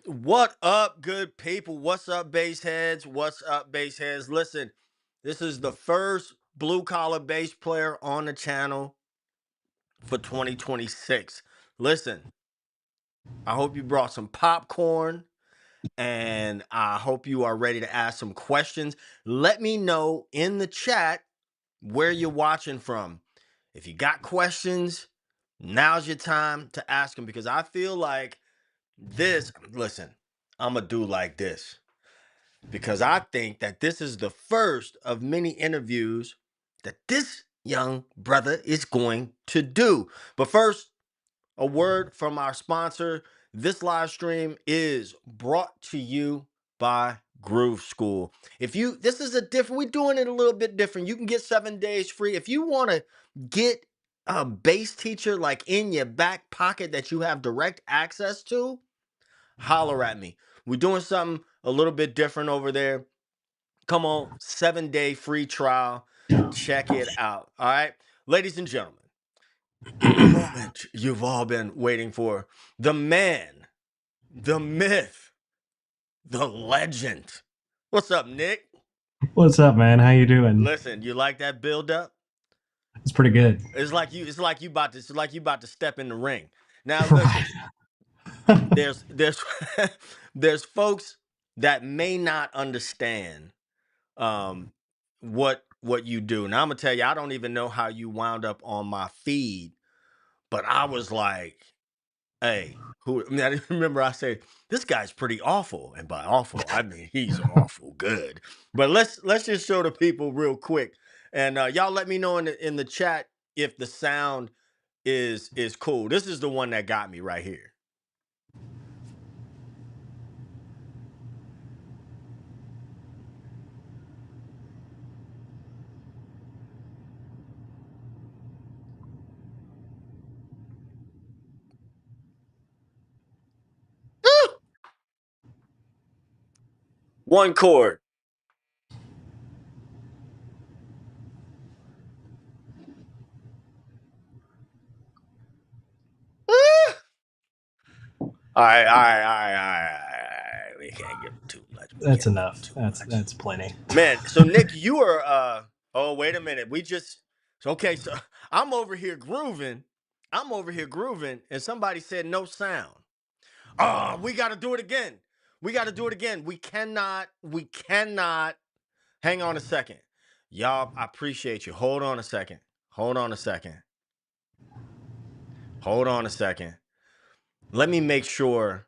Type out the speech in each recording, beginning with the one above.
What up, good people? What's up, bass heads? What's up, bass heads? Listen, this is the first blue collar bass player on the channel for 2026. Listen, I hope you brought some popcorn and I hope you are ready to ask some questions. Let me know in the chat where you're watching from. If you got questions, now's your time to ask them because I feel like listen, I'm a dude like this. Because I think that this is the first of many interviews that this young brother is going to do. But first, a word from our sponsor. This live stream is brought to you by Groove School. This is we're doing it a little bit different. You can get 7 days free. If you want to get a bass teacher like in your back pocket that you have direct access to, holler at me. We're doing something a little bit different over there. Come on, 7-day free trial. Check it out. All right. Ladies and gentlemen, the moment you've all been waiting for. The man, the myth, the legend. What's up, Nick? What's up, man? How you doing? Listen, you like that build up? It's pretty good. It's like you about to step in the ring. Now listen, there's there's folks that may not understand what you do. Now I'm gonna tell you, I don't even know how you wound up on my feed, but I was like, hey, I remember I said, this guy's pretty awful. And by awful, I mean he's awful good. But let's just show the people real quick. And y'all let me know in the chat if the sound is cool. This is the one that got me right here. One chord. All right. We can't give too much. That's enough. That's plenty. Man, so Nick, you are oh, wait a minute. Okay, so I'm over here grooving. And somebody said no sound. Oh, we gotta do it again. We cannot hang on a second. Y'all, I appreciate you. Hold on a second. Let me make sure.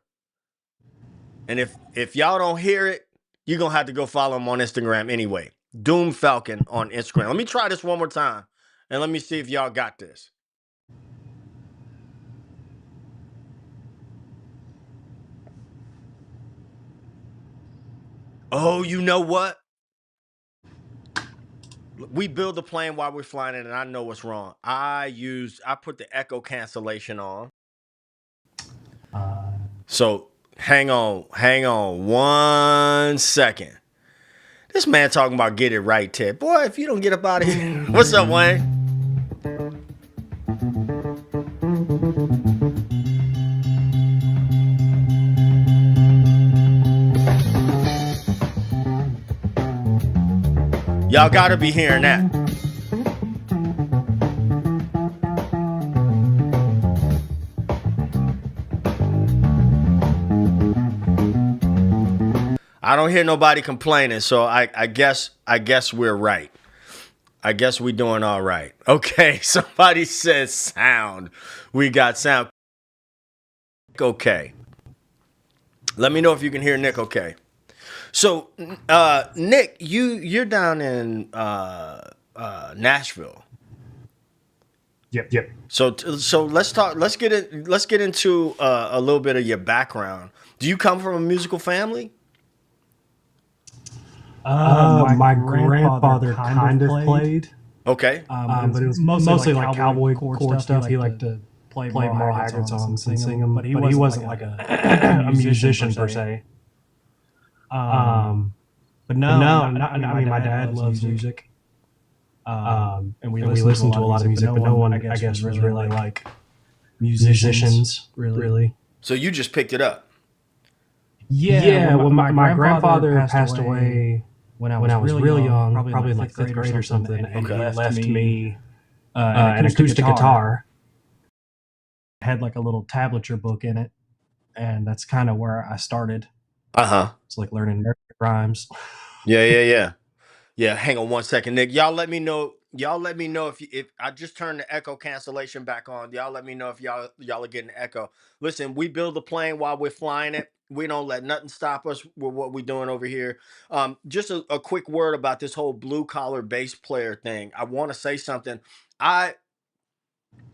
And if y'all don't hear it, you're gonna have to go follow him on Instagram anyway. Doom Falcon on Instagram. Let me try this one more time, and let me see if y'all got this. Oh, you know what? We build the plane while we're flying it, and I know what's wrong. I put the echo cancellation on. So hang on 1 second. This man talking about get it right, Ted. Boy, if you don't get up out of here. What's up, Wayne? Y'all gotta be hearing that. I don't hear nobody complaining, so I guess we're right. I guess we're doing all right. Okay, somebody says sound. We got sound. Okay. Let me know if you can hear Nick okay. So, Nick, you're down in Nashville. Yep. So let's talk. Let's get into a little bit of your background. Do you come from a musical family? My grandfather kind of played. Okay. But it was mostly like cowboy chord stuff. He liked to play Merle Haggard songs and sing them, but he wasn't like a musician per se. But no, I mean, my dad loves music. And we listen to a lot of music, but no one, I guess, was really like musicians, really. So you just picked it up. Yeah, well, my grandfather passed away when I was real young, probably in like fifth grade or something, and he Okay. left me an acoustic guitar. It had like a little tablature book in it, and that's kind of where I started. Uh-huh. It's like learning rhymes. Yeah, yeah, yeah. Yeah, hang on one second, Nick. Y'all let me know. Y'all let me know if I just turned the echo cancellation back on. Y'all let me know if y'all are getting echo. Listen, we build the plane while we're flying it. We don't let nothing stop us with what we're doing over here. Just a quick word about this whole blue collar bass player thing. I want to say something. I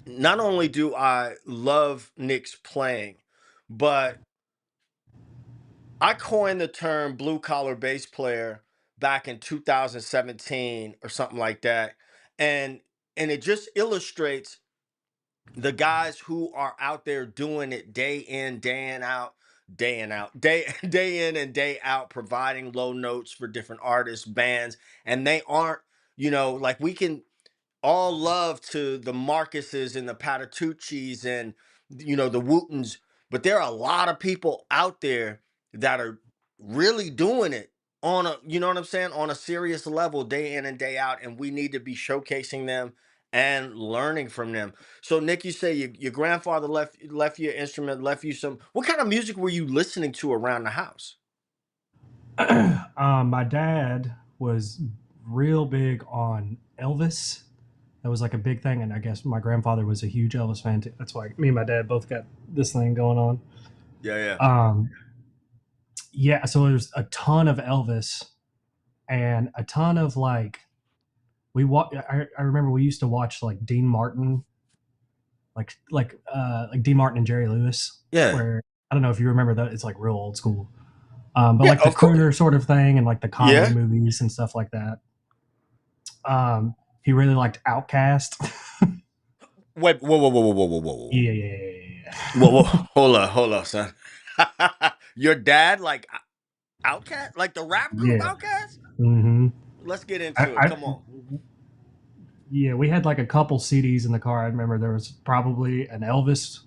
Not only do I love Nick's playing, but I coined the term blue collar bass player back in 2017 or something like that. And it just illustrates the guys who are out there doing it day in, day in out, day in and day out, providing low notes for different artists, bands, and they aren't, like we can all love to the Marcuses and the Patitucci's and the Wootens, but there are a lot of people out there that are really doing it on a what I'm saying, on a serious level day in and day out, and we need to be showcasing them and learning from them. So Nick, you say your grandfather left you an instrument, left you some. What kind of music were you listening to around the house? My dad was real big on Elvis. That was like a big thing, and I guess my grandfather was a huge Elvis fan too. That's why me and my dad both got this thing going on. Yeah, yeah, Um, yeah, so there's a ton of Elvis and a ton of like I remember we used to watch like Dean Martin, like Dean Martin and Jerry Lewis, yeah, where I don't know if you remember that. It's like real old school. But yeah. like the Of course. crooner sort of thing and like the comedy Yeah. movies and stuff like that. He really liked Outcast. Wait. Whoa. Whoa. Whoa. Whoa. Whoa. Whoa. Whoa. Whoa. Yeah, yeah, yeah, Whoa, whoa, yeah. hold on, son. Your dad like Outcast, like the rap group Yeah. Outcast? Hmm. Let's get I, into it. I Come on. yeah, we had like a couple CDs in the car. I remember there was probably an Elvis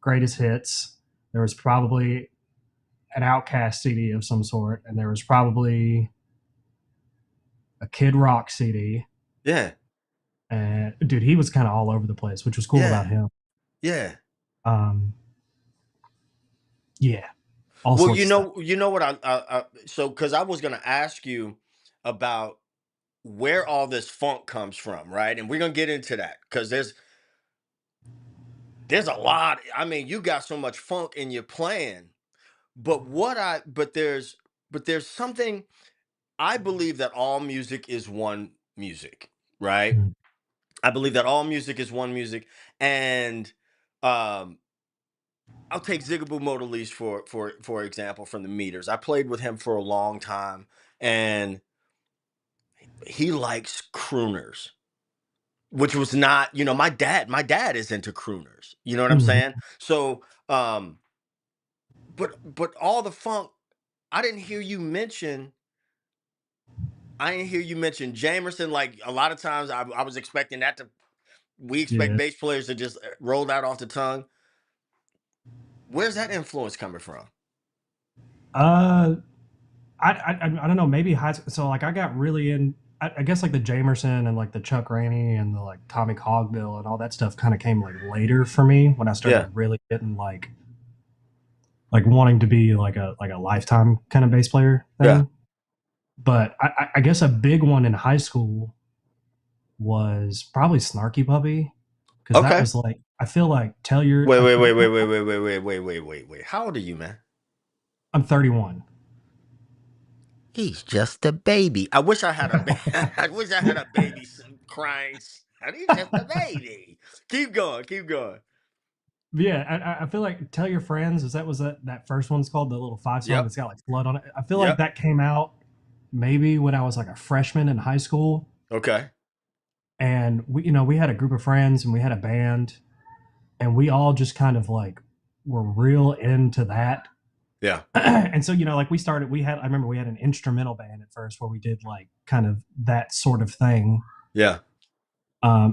greatest hits. There was probably an Outcast CD of some sort, and there was probably a Kid Rock CD. Yeah, And dude, he was kind of all over the place, which was cool about yeah, him. yeah. Um, yeah, all Well, sorts of stuff. you know what so because I was gonna ask you about where all this funk comes from, right? And we're gonna get into that because there's a lot. I mean, you got so much funk in your playing, but there's something. I believe that all music is one music, right? Mm. I believe that all music is one music, and um, I'll take Zigaboo Motorlease for example from the Meters. I played with him for a long time, and he likes crooners, which was not, my dad is into crooners. You know what I'm Mhm. saying? So, but all the funk, I didn't hear you mention. I didn't hear you mention Jamerson. Like a lot of times, I was expecting that to. We expect Yeah. bass players to just roll that off the tongue. Where's that influence coming from? Uh, I don't know. Maybe high. So like I got really in. I guess like the Jamerson and like the Chuck Rainey and the like Tommy Cogbill and all that stuff kind of came like later for me when I started Yeah, really getting like wanting to be like a lifetime kind of bass player yeah. thing. But I guess a big one in high school was probably Snarky Puppy because that Okay. was like I feel like tell your Wait, I, wait, I, wait, wait, wait, wait, wait, wait, wait, wait, wait, wait. How old are you, man? I'm 31. He's just a baby. I wish I had a I wish I had a baby crying. He's just a baby. Keep going. Keep going. Yeah, I feel like Tell Your Friends is that was that first one's called the little 5 song Yep. that's got like flood on it. I feel like Yep. that came out maybe when I was like a freshman in high school, Okay. and we had a group of friends and we had a band, and we all just kind of like were real into that. Yeah. And so like I remember we had an instrumental band at first where we did like kind of that sort of thing. Yeah.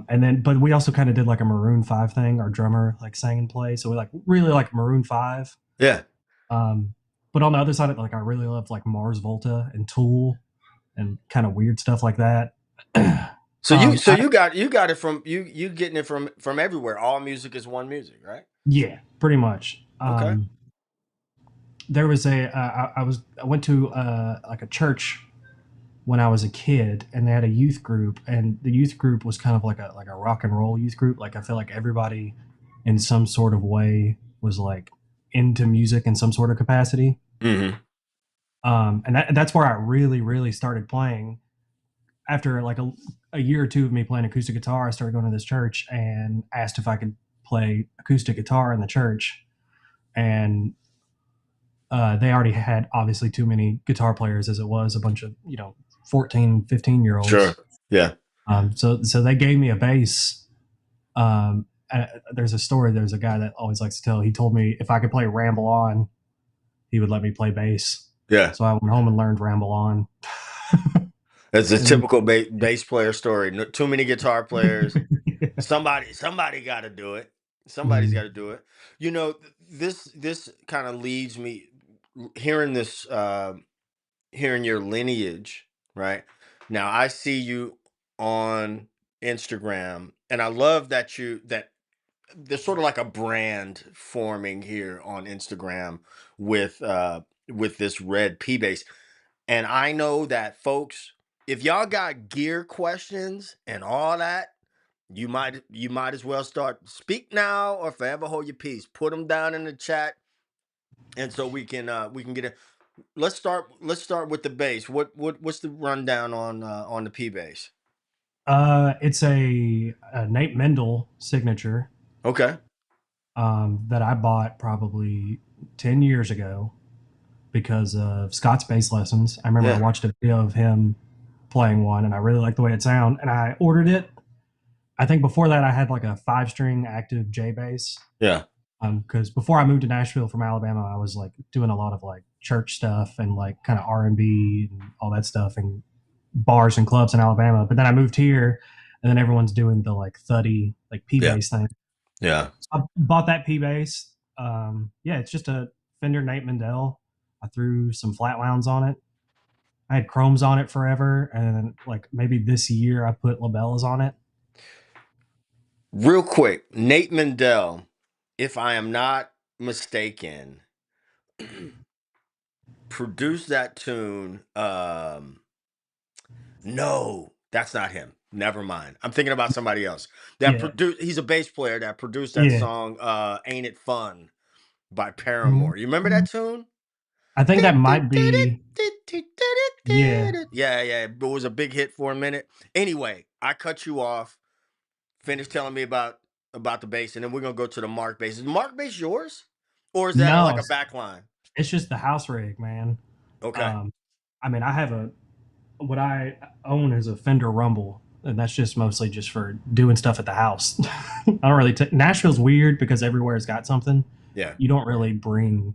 And then but we also kind of did like a Maroon 5 thing. Our drummer like sang and played, so we like really like Maroon 5. Yeah. Um, but on the other side, like I really love like Mars Volta and Tool and kind of weird stuff like that. So I, you got it from you getting it from everywhere. All music is one music, right? yeah, pretty much. Okay. There was I went to like a church when I was a kid, and they had a youth group, and the youth group was kind of like a rock and roll youth group. Like I feel like everybody, in some sort of way, was like into music in some sort of capacity. Hmm. And that's where I really started playing. After like a year or two of me playing acoustic guitar, I started going to this church and asked if I could play acoustic guitar in the church. And they already had obviously too many guitar players as it was, a bunch of 14, 15 year Sure. olds. Yeah. So they gave me a bass. There's a story. There's a guy that always likes to tell. He told me if I could play Ramble On, he would let me play bass. Yeah. So I went home and learned Ramble On. It's a And typical bass player story. Too many guitar players. Somebody got to do it. Somebody's got mm, to do it. You know, this kind of leads me hearing this hearing your lineage, right? Now I see you on Instagram, and I love that there's sort of like a brand forming here on Instagram with this red P bass. And I know that folks, if y'all got gear questions and all that, you might as well start speak now or forever hold your peace. Put them down in the chat, and so we can get it. Let's start with the bass. What's the rundown on the P bass? it's a Nate Mendel signature Okay. that I bought probably 10 years ago because of Scott's bass lessons. I remember I Yeah. watched a video of him playing one, and I really liked the way it sounded, and I ordered it. I think before that I had like a 5 string active J bass. Yeah. Because before I moved to Nashville from Alabama, I was like doing a lot of like church stuff and like kind of R&B and all that stuff and bars and clubs in Alabama. But then I moved here, and then everyone's doing the like thuddy like P Yeah. bass thing. Yeah. So I bought that P bass. Yeah, it's just a Fender Nate Mendel. I threw some flat wounds on it. I had chromes on it forever, and then like maybe this year I put labellas on it. Real quick, Nate Mendel, if I am not mistaken, produced that tune. No, that's not him. Never mind. I'm thinking about somebody else. That Yeah, produced he's a bass player that produced that yeah. song Ain't It Fun by Paramore. You remember that tune? I think that might be. Yeah. Yeah, yeah. It was a big hit for a minute. Anyway, I cut you off. Finish telling me about the bass, and then we're gonna go to the Mark bass. Is Mark bass yours, or is that No, like a backline? it's just the house rig, man. Okay. Um, I mean, I have a what I own is a Fender Rumble, and that's just mostly just for doing stuff at the house. I don't really. Nashville's weird because everywhere's got something. Yeah. You don't really bring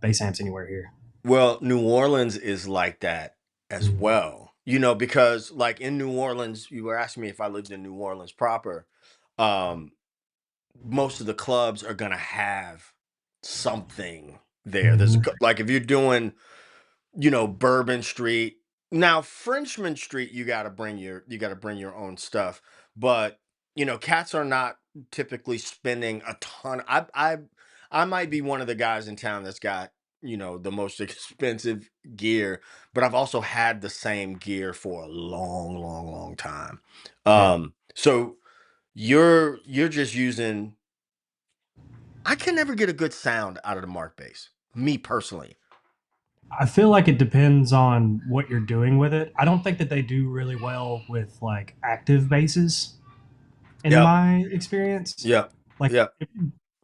bass amps anywhere here. Well, New Orleans is like that as Mm-hmm. well. You know, because like in New Orleans, you were asking me if I lived in New Orleans proper. Um, most of the clubs are gonna have something there. Mm-hmm. Like if you're doing, Bourbon Street. Now Frenchman Street, you gotta bring your own stuff. But cats are not typically spending a ton. I might be one of the guys in town that's got, the most expensive gear, but I've also had the same gear for a long, long, long time. Yeah. So you're just using I can never get a good sound out of the Mark bass. Me personally. I feel like it depends on what you're doing with it. I don't think that they do really well with like active basses, in Yep. my experience. Yep. Like, Yep.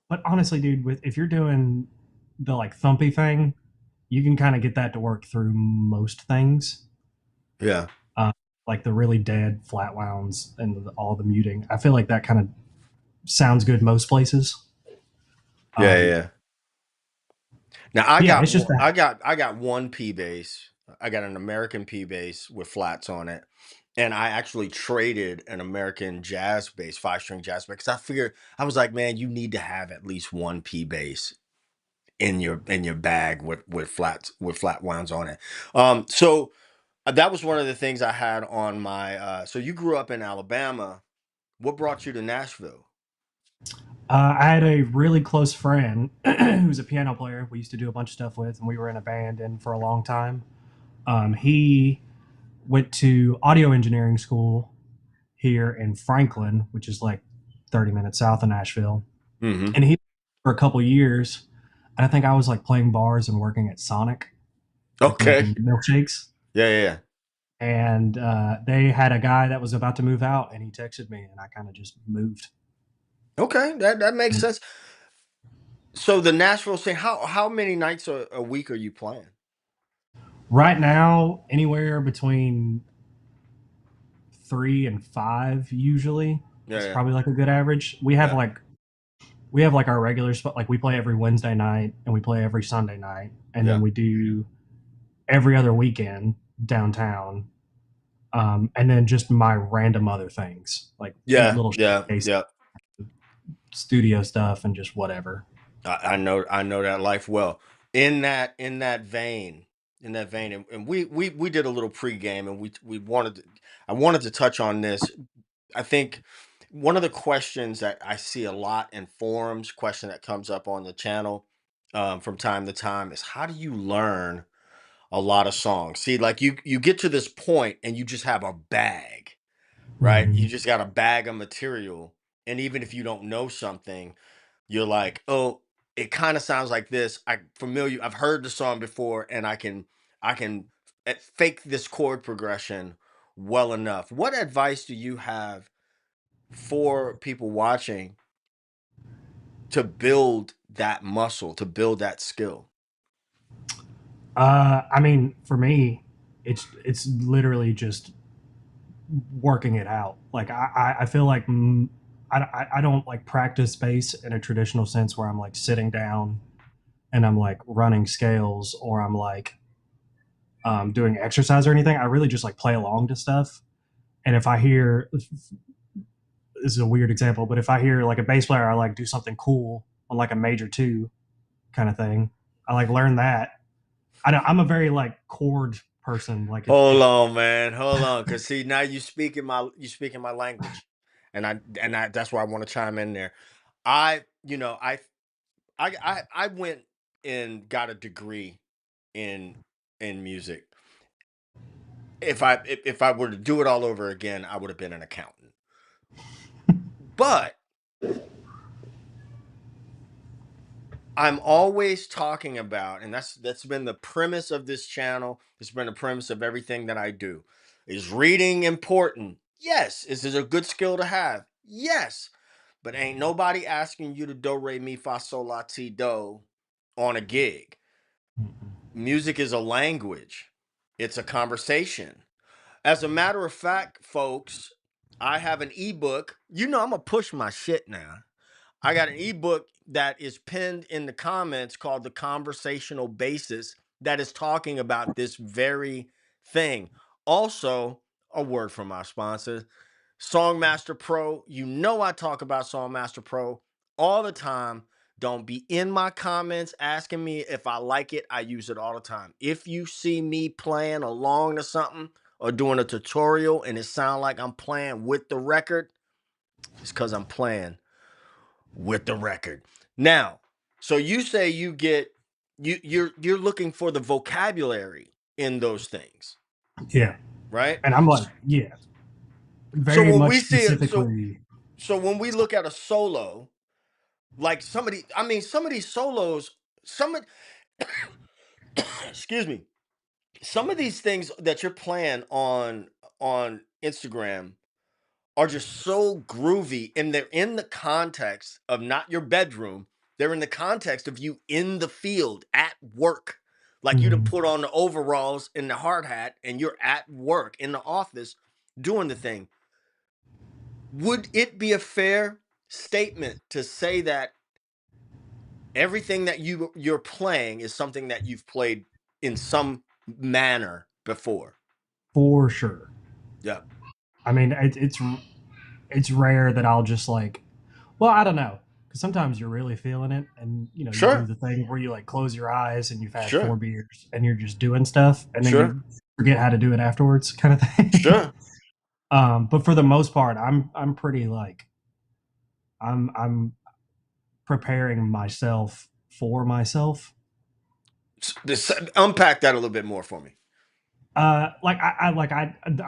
but honestly, dude, with if you're doing the like thumpy thing, you can kind of get that to work through most things. Yeah. Uh, like the really dead flat wounds and all the muting. I feel like that kind of sounds good most places. Yeah. Yeah. Um, Yeah. Now yeah, it's just that. I got one P bass. I got an American P bass with flats on it. And I actually traded an American jazz bass, 5 string jazz bass, because I figured I was like, man, you need to have at least one P bass in your bag with flat wounds on it. So that was one of the things I had on my. So you grew up in Alabama. What brought you to Nashville? I had a really close friend who was a piano player. We used to do a bunch of stuff with, and we were in a band and for a long time. He went to audio engineering school here in Franklin, which is like 30 minutes south of Nashville. Hmm. And he for a couple years, and I think I was like playing bars and working at Sonic, like Okay. making milkshakes. Yeah, yeah, yeah. And they had a guy that was about to move out, and he texted me, and I kind of just moved. Okay, that makes sense. So the Nashville scene, how many nights a week are you playing? Right now, anywhere between 3 and 5 usually Yeah, is yeah, probably like a good average. yeah, We have like our regular spot. Like we play every Wednesday night and we play every Sunday night, and yeah, then we do every other weekend downtown. And then just my random other things like yeah, little yeah, showcase yeah. studio stuff and just whatever. I know that life well. In that vein, and we did a little pregame, and we wanted to, I wanted to touch on this. I think one of the questions that I see a lot in forums, question that comes up on the channel from time to time, is how do you learn a lot of songs? See, like you get to this point and you just have a bag, right? You Mm-hmm. just got a bag of material, and even if you don't know something, you're like, oh, it kind of sounds like this. I've heard the song before, and I can fake this chord progression well enough. What advice do you have for people watching to build that muscle, to build that skill? I mean, for me, it's literally just working it out. Like I feel like I don't like practice bass in a traditional sense where I'm like sitting down and I'm like running scales or I'm like doing exercise or anything. I really just like play along to stuff. And if I hear this is a weird example, but if I hear like a bass player, I like do something cool on like a major two kind of thing. I like learn that. I'm a very like chord person. Like Hold if on, man. Hold on, cause see now you speaking my language, and I that's why I want to chime in there. I you know I went and got a degree in music. If I were to do it all over again, I would have been an accountant. But I'm always talking about, and that's been the premise of this channel. It's been the premise of everything that I do. Is reading important? Yes. Is it a good skill to have? Yes. But ain't nobody asking you to do re mi fa sol la ti do on a gig. Music is a language. It's a conversation. As a matter of fact, folks, I have an ebook. You know, I'm gonna push my shit now. I got an ebook that is pinned in the comments called The Conversational Bassist that is talking about this very thing. Also, a word from our sponsor, Songmaster Pro. You know, I talk about Songmaster Pro all the time. Don't be in my comments asking me if I like it. I use it all the time. If you see me playing along to something or doing a tutorial and it sound like I'm playing with the record, it's because I'm playing with the record. Now, so you say you get you're looking for the vocabulary in those things, yeah, right? and I'm like yeah, So very when much we see it, specifically. so when we look at a solo, like somebody, I mean, some of these solos, some of, excuse me, some of these things that you're playing on Instagram are just so groovy, and they're in the context of not your bedroom. They're in the context of you in the field at work. Like you to Mhm. put on the overalls and the hard hat and you're at work in the office doing the thing. Would it be a fair statement to say that everything that you're playing is something that you've played in some manner before? For sure. Yeah. I mean, it's rare that I'll just like. Well, I don't know. because sometimes you're really feeling it, and you do Sure, the thing where you like close your eyes and you've had four sure, beers and you're just doing stuff, and then sure, you forget how to do it afterwards, kind of thing. sure. But for the most part, I'm pretty like I'm preparing myself for myself. Unpack that a little bit more for me.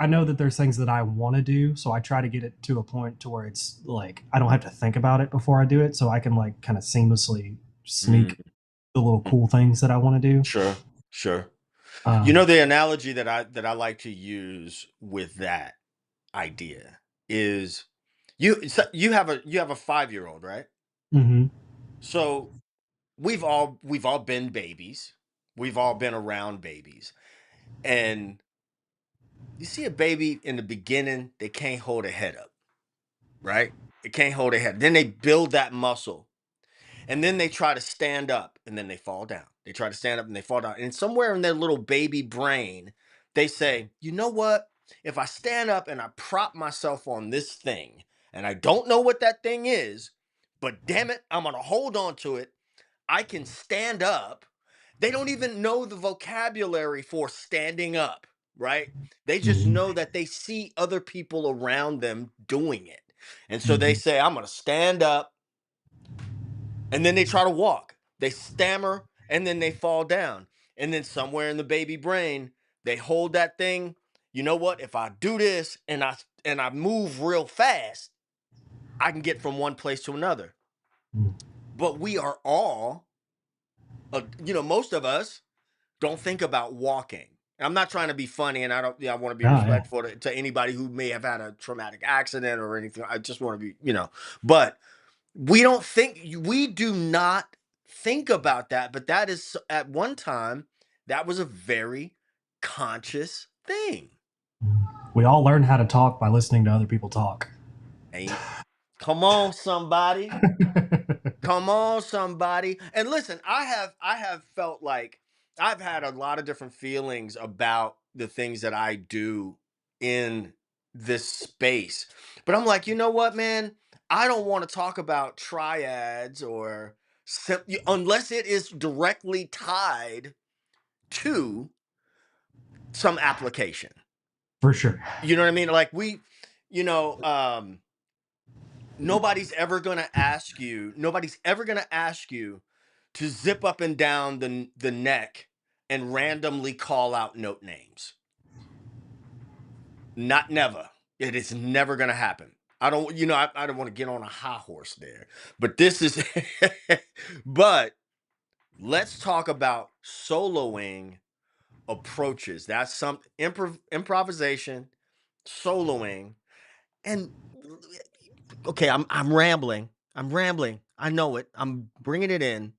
I know that there's things that I want to do, so I try to get it to a point to where it's like I don't have to think about it before I do it, so I can like kind of seamlessly Mm, sneak the little cool things that I want to do. sure, sure. You know Um, the analogy that I like to use with that idea is you have a 5-year old, right? mhm, So we've all been babies. We've all been around babies. And you see a baby in the beginning, they can't hold a head up, right? They can't hold a head. Then they build that muscle. And then they try to stand up and then they fall down. They try to stand up and they fall down. And somewhere in their little baby brain, they say, you know what? If I stand up and I prop myself on this thing, and I don't know what that thing is, but damn it, I'm going to hold on to it. I can stand up. They don't even know the vocabulary for standing up, right? They just mhm, know that they see other people around them doing it. And so they mhm, say, I'm going to stand up, and then they try to walk. They stammer and then they fall down. And then somewhere in the baby brain, they hold that thing. You know what? If I do this and I move real fast, I can get from one place to another. mhm. But we are all, most of us don't think about walking. I'm not trying to be funny, and I don't. Yeah, I want to be Oh yeah. respectful to anybody who may have had a traumatic accident or anything. I just want to be. But we do not think about that, but that is at one time that was a very conscious thing. We all learn how to talk by listening to other people talk. Ain't Come on, somebody. Come on, somebody. And listen, I have felt like I've had a lot of different feelings about the things that I do in this space. But I'm like, you know what, man? I don't want to talk about triads or unless it is directly tied to some application. For sure. You know what I mean? Like you know, nobody's ever going to ask you to zip up and down the neck and randomly call out note names. Not never. It is never going to happen. I don't want to get on a high horse there, but this is but let's talk about soloing approaches. That's some improvisation, soloing, and okay, I'm rambling. I'm rambling. I know it. I'm bringing it in.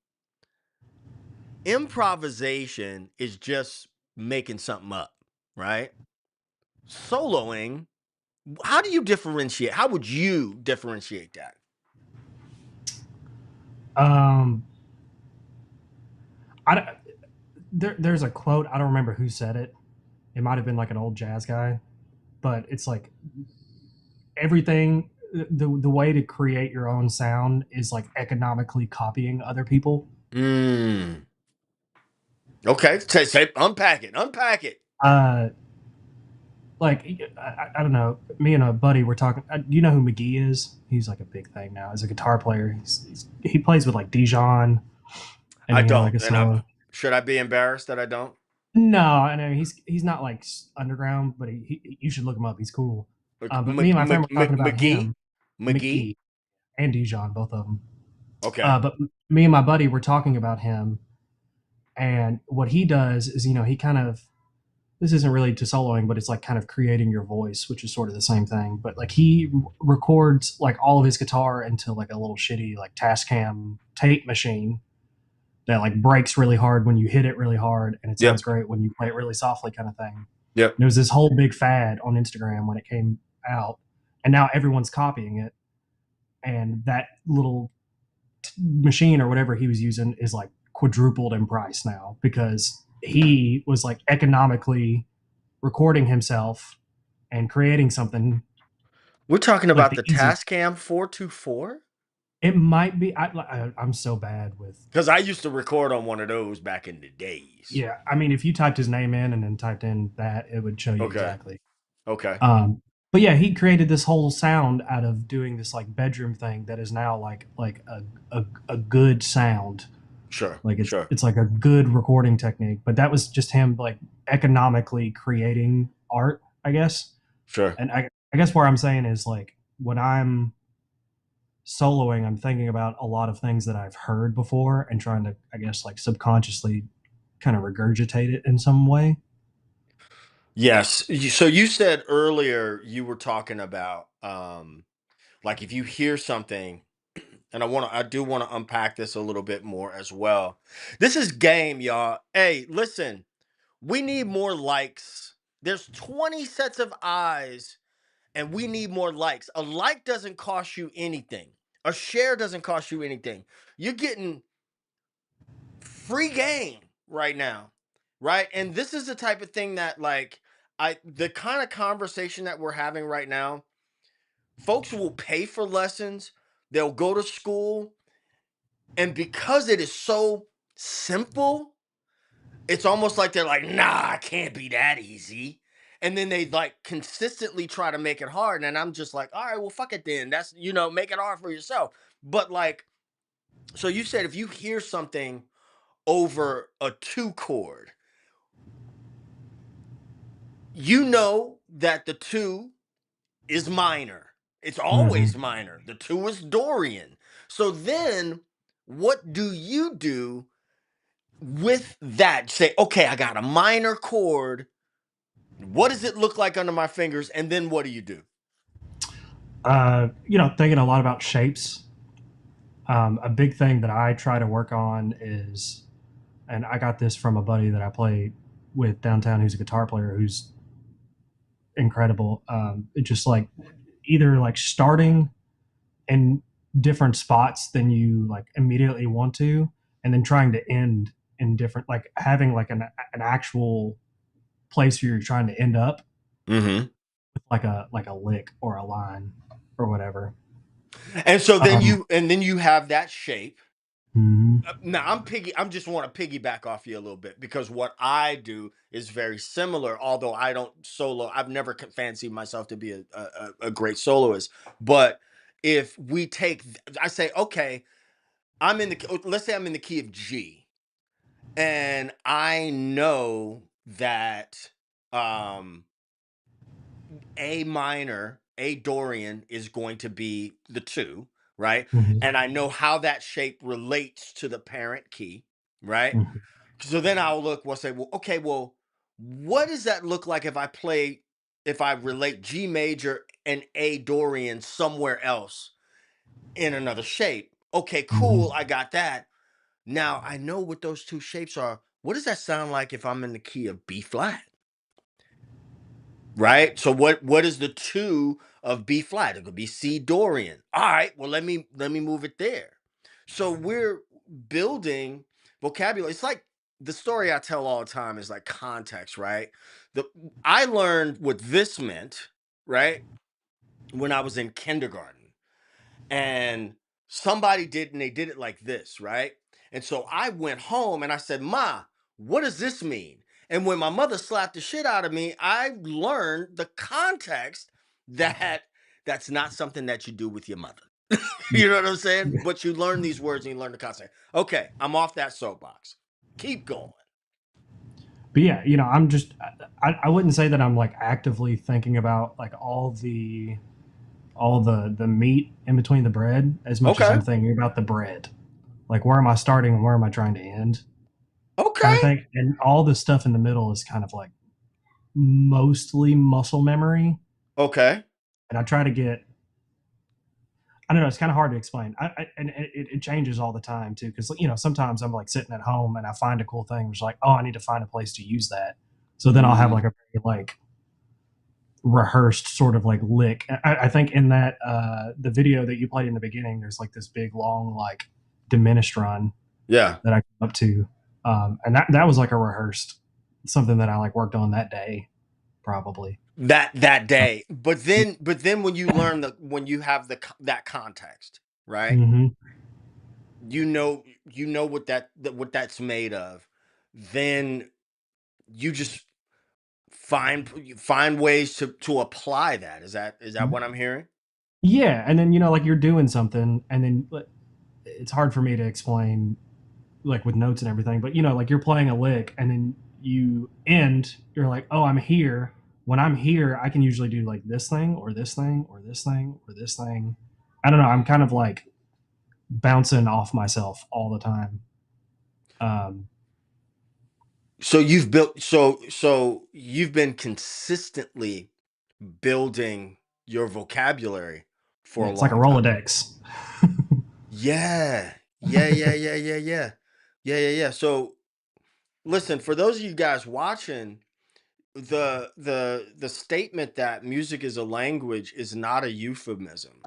Improvisation is just making something up, right? Soloing, how do you differentiate? How would you differentiate that? Um, I there's a quote. I don't remember who said it. It might have been like an old jazz guy, but it's like everything. The way to create your own sound is like economically copying other people. Mm. Okay, say, unpack it. Unpack it. Uh, like I don't know. Me and a buddy were talking. Do you know who McGee is? He's like a big thing now. He's a guitar player. He plays with like Dijon, and I he had don't, like a and I solo. should I be embarrassed that I don't? No, I know he's not like underground, but you should look him up. He's cool. But me and my friend were talking about McGee, him, McGee. McGee and Dijon, both of them. Okay. But me and my buddy were talking about him, and what he does is, he kind of, this isn't really to soloing, but it's like kind of creating your voice, which is sort of the same thing. But like he records like all of his guitar into like a little shitty like Tascam tape machine that like breaks really hard when you hit it really hard, and it sounds Yep. great when you play it really softly, kind of thing. Yep. There was this whole big fad on Instagram when it came out, and now everyone's copying it. And that little machine or whatever he was using is like quadrupled in price now because he was like economically recording himself and creating something We're talking like about the the easiest. Tascam 424. It might be. I'm so bad with. Because I used to record on one of those back in the days. Yeah, I mean, if you typed his name in and then typed in that, it would show you Okay. exactly. Okay. But yeah, he created this whole sound out of doing this like bedroom thing that is now like a good sound. Sure. Like Sure. it's like a good recording technique. But that was just him like economically creating art, I guess. Sure. And I guess where I'm saying is like when I'm soloing, I'm thinking about a lot of things that I've heard before and trying to, I guess, like subconsciously kind of regurgitate it in some way. Yes. So you said earlier you were talking about like if you hear something, and I do want to unpack this a little bit more as well. This is game, y'all. Hey, listen, we need more likes. There's 20 sets of eyes, and we need more likes. A like doesn't cost you anything. A share doesn't cost you anything. You're getting free game right now, right? And this is the type of thing that like the kind of conversation that we're having right now, folks will pay for lessons, they'll go to school, and because it is so simple, it's almost like they're like, nah, it can't be that easy. And then they like consistently try to make it hard. And I'm just like, all right, well, fuck it then. That's, make it hard for yourself. But like, so you said if you hear something over a two chord, you know that the two is minor. It's always Mm-hmm. minor. The two is Dorian. So then what do you do with that? Say, okay, I got a minor chord. What does it look like under my fingers? And then what do you do? Thinking a lot about shapes. A big thing that I try to work on is, and I got this from a buddy that I play with downtown who's a guitar player who's incredible. It's just like either like starting in different spots than you like immediately want to, and then trying to end in different, like having like an actual place where you're trying to end up Mm-hmm. with like a lick or a line or whatever. And so then Um, you have that shape. mhm, Now I'm just want to piggyback off you a little bit because what I do is very similar, although I don't solo. I've never fancied myself to be a great soloist. But if we take, I say, okay, let's say I'm in the key of G, and I know that um A minor, A Dorian is going to be the two, right? mhm, And I know how that shape relates to the parent key, right? mhm, So then we'll say, well, okay, well, what does that look like if I relate G major and A Dorian somewhere else in another shape? Okay, cool, mhm. I got that. Now I know what those two shapes are. What does that sound like if I'm in the key of B flat? Right? So what is the two of B flat? It could be C Dorian. All right, well let me move it there. So we're building vocabulary. It's like the story I tell all the time is like context, right? The I learned what this meant, right? When I was in kindergarten and somebody did and they did it like this, right? And so I went home and I said, "Ma, what does this mean?" And when my mother slapped the shit out of me, I learned the context that that's not something that you do with your mother. You know what I'm saying? Yeah. But you learn these words and you learn the context. Okay, I'm off that soapbox. Keep going. But yeah, I'm just I wouldn't say that I'm like actively thinking about like all the meat in between the bread as much as Okay. I'm thinking about the bread. Like where am I starting and where am I trying to end? Kind Okay. of thing. And all the stuff in the middle is kind of like mostly muscle memory. Okay. And I try to get I don't know. It's kind of hard to explain, and it changes all the time too. Because sometimes I'm like sitting at home and I find a cool thing. It's like, oh, I need to find a place to use that. So then I'll have Mm, like a very like rehearsed sort of like lick. I think in that the video that you played in the beginning, there's like this big long like diminished run yeah. that I come up to, and that was like a rehearsed something that I like worked on that day probably. That Uh, day. But then when you learn when you have that context. right? Hmm. You know what that's made of. Then you just find ways to apply that. Is that what I'm hearing? Yeah, and then like you're doing something, and then it's hard for me to explain like with notes and everything, but like you're playing a lick, and then you end. You're like, oh, I'm here. When I'm here, I can usually do like this thing or this thing or this thing or this thing. I don't know. I'm kind of like bouncing off myself all the time. Um, So you've been consistently building your vocabulary for yeah, a it's like a long time. Rolodex. Yeah. Yeah. Yeah. So listen, for those of you guys watching, the statement that music is a language is not a euphemism.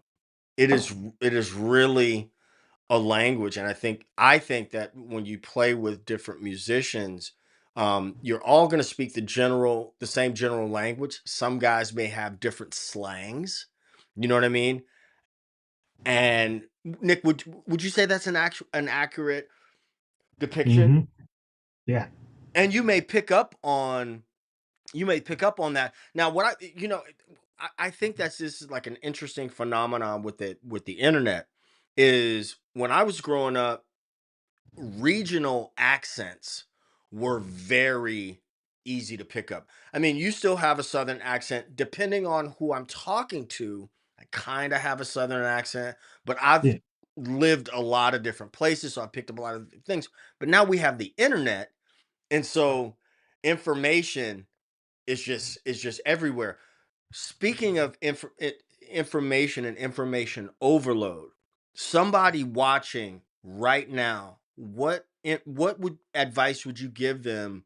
It is really a language, and I think that when you play with different musicians, you're all going to speak the same general language. Some guys may have different slangs, you know what I mean? And Nick, would you say that's an accurate depiction? Hmm. Yeah. And you may pick up on that. Now, I think that's this is like an interesting phenomenon with the internet. Is when I was growing up, regional accents were very easy to pick up. I mean, you still have a southern accent depending on who I'm talking to. I kind of have a southern accent, but I've Yeah. lived a lot of different places, so I picked up a lot of things. But now we have the internet, and so information is just everywhere. Speaking of information and information overload, somebody watching right now, what would advice would you give them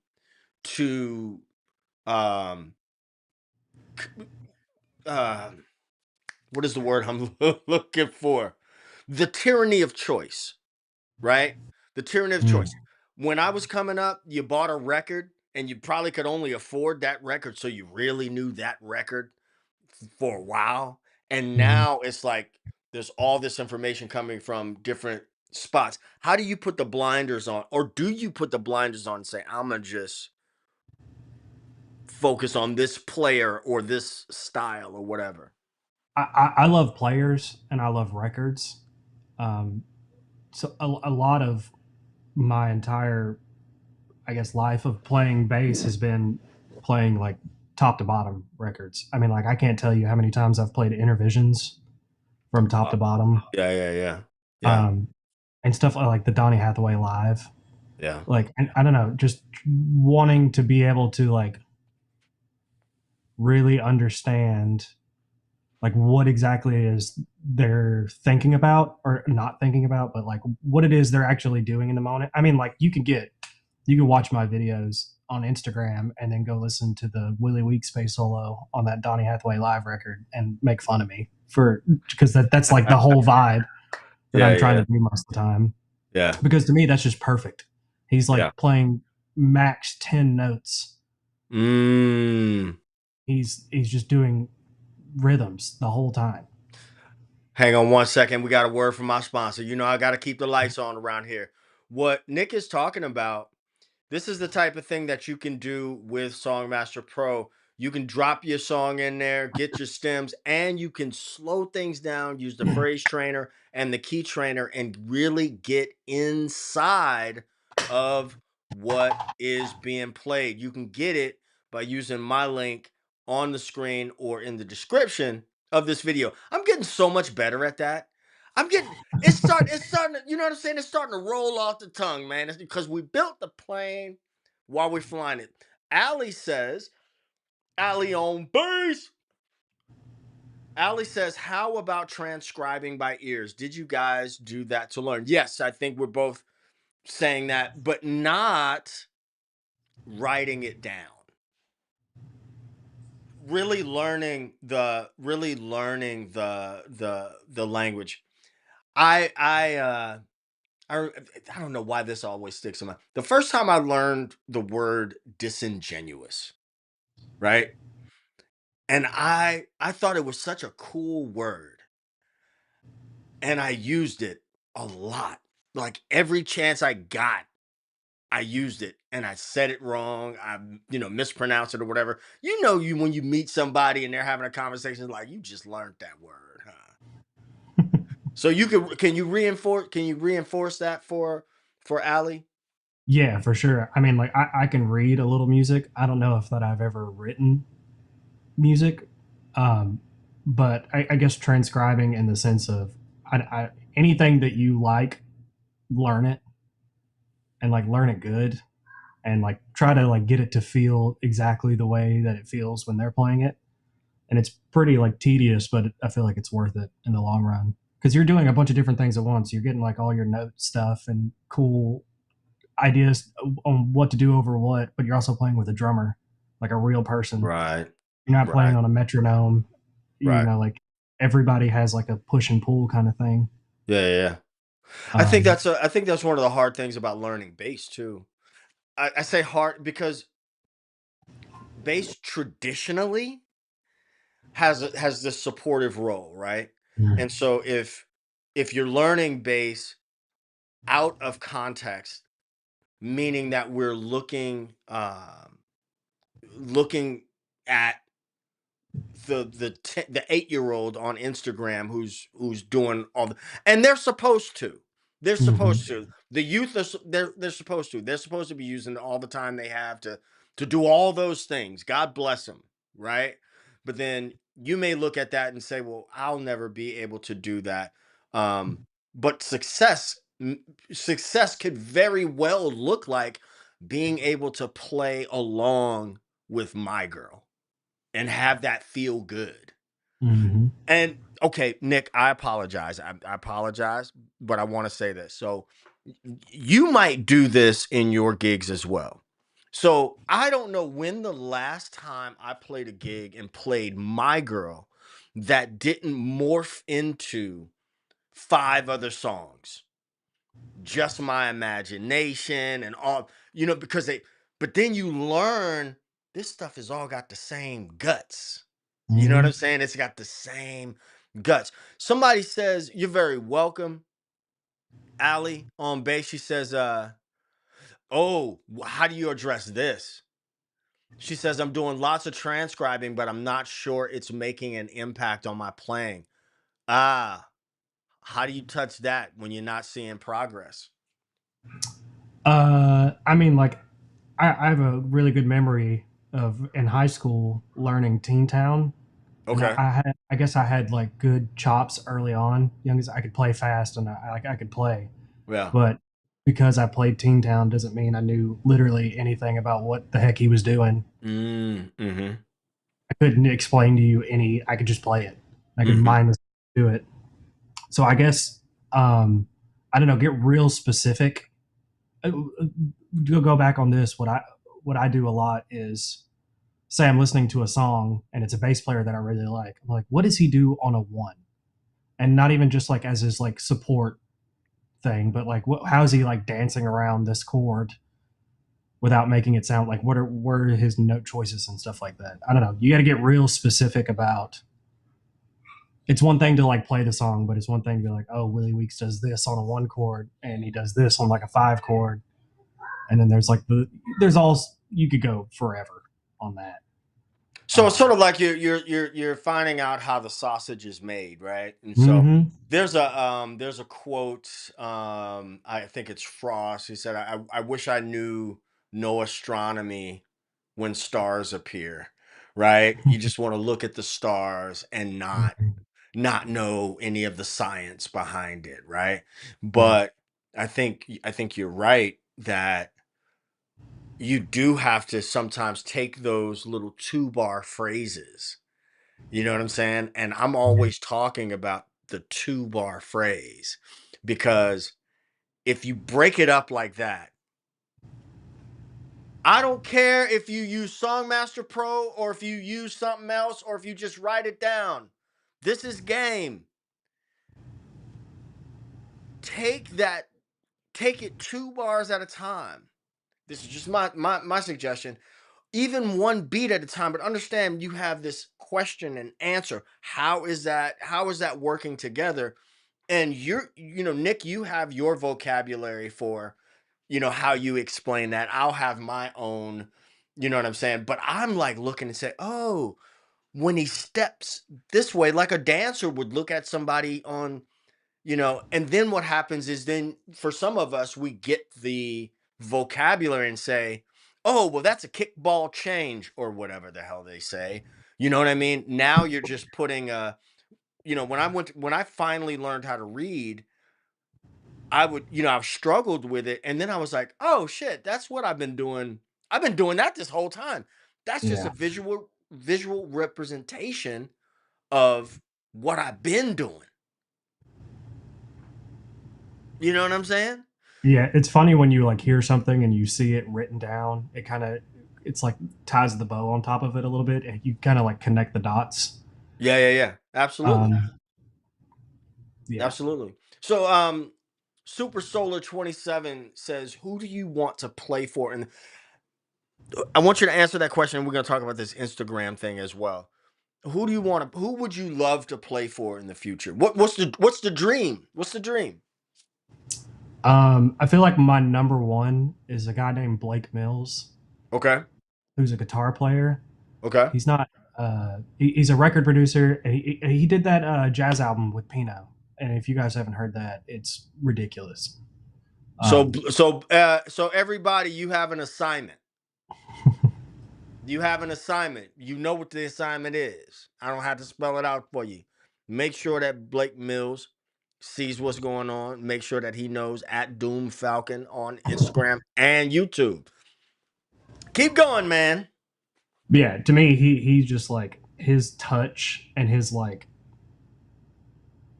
to um uh what is the word I'm looking for? The tyranny of choice, right? The tyranny of Mm. choice. When I was coming up, you bought a record and you probably could only afford that record, so you really knew that record for a while. And Hmm. now it's like there's all this information coming from different spots. How do you put the blinders on, or do you put the blinders on and say, I'm gonna just focus on this player or this style or whatever? I love players and I love records. Um, so a lot of my entire, I guess, life of playing bass has been playing like top to bottom records. I mean, like I can't tell you how many times I've played Intervisions from top Uh, to bottom, yeah. Yeah. um, and stuff like the Donny Hathaway live. Yeah. Like, and I don't know, just wanting to be able to like really understand like what exactly it is they're thinking about or not thinking about, but like what it is they're actually doing in the moment. I mean, like you can watch my videos on Instagram and then go listen to the Willie Weeks bass solo on that Donny Hathaway live record and make fun of me for because that's like the whole vibe that Yeah. I'm trying Yeah. to do most of the time. Yeah. Because to me that's just perfect. He's Yeah. like playing max 10 notes. Mm. He's just doing rhythms the whole time. Hang on one second. We got a word from my sponsor. You know, I got to keep the lights on around here. What Nick is talking about, this is the type of thing that you can do with Songmaster Pro. You can drop your song in there, get your stems, and you can slow things down, use the phrase trainer and the key trainer, and really get inside of what is being played. You can get it by using my link on the screen or in the description of this video. I'm getting so much better at that. It's starting you know what I'm saying? It's starting to roll off the tongue, man. It's because we built the plane while we're flying it. Allie says, Allie on base. Allie says, how about transcribing by ears? Did you guys do that to learn? Yes, I think we're both saying that, but not writing it down. Really learning the language. I don't know why this always sticks in my. The first time I learned the word disingenuous, right? And I thought it was such a cool word. and I used it a lot. Like every chance I got, I used it and I said it wrong. I, mispronounced it or whatever. You when you meet somebody and they're having a conversation, like you just learned that word, huh? So can you reinforce that for Allie? Yeah, for sure. I mean, like I can read a little music. I don't know if that I've ever written music, um, but I guess transcribing in the sense of anything that you like, learn it and like learn it good and like try to like get it to feel exactly the way that it feels when they're playing it. And it's pretty like tedious, but I feel like it's worth it in the long run because you're doing a bunch of different things at once. You're getting like all your note stuff and cool ideas on what to do over what, but you're also playing with a drummer, like a real person. Right. You're not playing Right. on a metronome. Right. Like everybody has like a push and pull kind of thing. Yeah, yeah, yeah. Um, I think that's one of the hard things about learning bass too. I say hard because bass traditionally has this supportive role, right? And so if you're learning bass out of context, meaning that we're looking at the 8-year-old on Instagram who's doing all the, and they're supposed to. They're supposed mhm, to. The youth they're supposed to. They're supposed to be using all the time they have to do all those things. God bless them, right? But then you may look at that and say, "Well, I'll never be able to do that." But success could very well look like being able to play along with my girl and have that feel good. mhm, And okay, Nick, I apologize. I apologize, but I want to say this. So you might do this in your gigs as well. So I don't know when the last time I played a gig and played My Girl that didn't morph into 5 other songs, just my imagination and all, because but then you learn this stuff has all got the same guts. You know what mhm. I'm saying? It's got the same guts. Somebody says, "You're very welcome." Allie on bass, she says, "Oh, how do you address this?" She says, "I'm doing lots of transcribing, but I'm not sure it's making an impact on my playing." Ah, how do you touch that when you're not seeing progress? I mean, like I have a really good memory of in high school learning Teen Town, and Okay. I guess I had like good chops early on. Young as I could play fast, and I could play, Yeah. but because I played Teen Town doesn't mean I knew literally anything about what the heck he was doing. Mm-hmm. I couldn't explain to you any. I could just play it. I could Mhm. mindlessly do it. So I guess I don't know. Get real specific. To go back on this, what I do a lot is say I'm listening to a song and it's a bass player that I really like. I'm like, what does he do on a one? And not even just like as his like support thing, but like how is he like dancing around this chord without making it sound like what are his note choices and stuff like that. I don't know. You got to get real specific about. It's one thing to like play the song, but it's one thing to be like, oh, Willie Weeks does this on a one chord and he does this on like a five chord, and then there's like there's all you could go forever on that. So it's sort Um, of like you're finding out how the sausage is made, right? And so mm-hmm, there's a quote, I think it's Frost. He said, I wish I knew no astronomy when stars appear." Right? You just want to look at the stars and not know any of the science behind it, right? yeah, But I think you're right that you do have to sometimes take those little 2 bar phrases. You know what I'm saying? And I'm yeah. always talking about the 2 bar phrase because if you break it up like that, I don't care if you use Songmaster Pro or if you use something else or if you just write it down. This is game. Take that, take it 2 bars at a time. This is just my suggestion. Even one beat at a time, but understand you have this question and answer. How is that working together? And Nick, you have your vocabulary for, how you explain that. I'll have my own, you know what I'm saying? But I'm like looking and say, oh, when he steps this way, like a dancer would look at somebody on, and then what happens is then for some of us, we get the vocabulary and say, oh, well, that's a kickball change or whatever the hell they say. You know what I mean? Now you're just putting when I finally learned how to read, I've struggled with it. And then I was like, oh shit, that's what I've been doing. I've been doing that this whole time. That's just a Yeah. visual representation of what I've been doing. You know what I'm saying? Yeah, it's funny when you like hear something and you see it written down. It's like ties the bow on top of it a little bit, and you kind of like connect the dots. Yeah, yeah, yeah. Absolutely. Um, yeah. Absolutely. So Super Solar 27 says, who do you want to play for? And I want you to answer that question. We're gonna talk about this Instagram thing as well. Who would you love to play for in the future? What's the dream? What's the dream? I feel like my number one is a guy named Blake Mills, Okay. who's a guitar player. Okay. He's not. He's a record producer, and he did that jazz album with Pino. And if you guys haven't heard that, it's ridiculous. So Um, so everybody, you have an assignment. You have an assignment. You know what the assignment is. I don't have to spell it out for you. Make sure that Blake Mills sees what's going on. Make sure that he knows at Doom Falcon on Instagram and YouTube. Keep going, man. yeah, to me, he's just like his touch and his like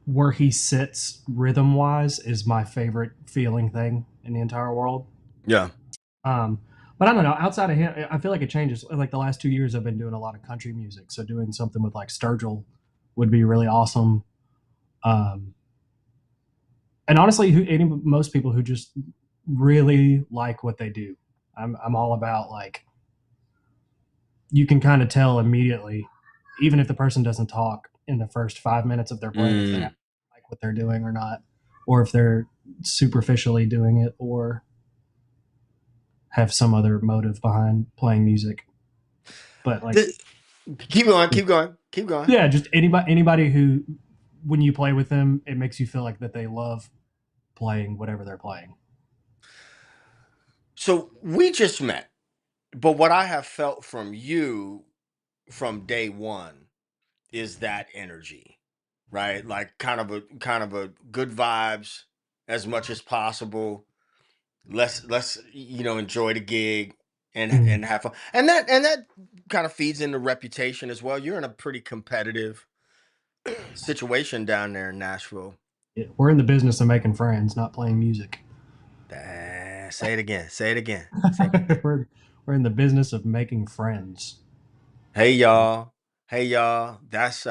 where he sits rhythm wise is my favorite feeling thing in the entire world. Yeah. Um, but I don't know. Outside of him, I feel like it changes. Like the last 2 years, I've been doing a lot of country music, so doing something with like Sturgill would be really awesome. Um, and honestly, most people who just really like what they do, I'm all about like you can kind of tell immediately, even if the person doesn't talk in the first 5 minutes of their playing, if they Mm. like what they're doing or not, or if they're superficially doing it, or have some other motive behind playing music. But like, Th- Keep going. Keep going. Keep going. yeah, just anybody who, when you play with them, it makes you feel like that they love playing whatever they're playing. So we just met, but what I have felt from you from day one is that energy, right? Like kind of a good vibes as much as possible. Let's enjoy the gig and Mm. have fun. And that kind of feeds into reputation as well. You're in a pretty competitive situation down there in Nashville. Yeah, we're in the business of making friends, not playing music. Say it again. Say it again. Say it again. we're we're in the business of making friends. Hey y'all. Hey y'all. That's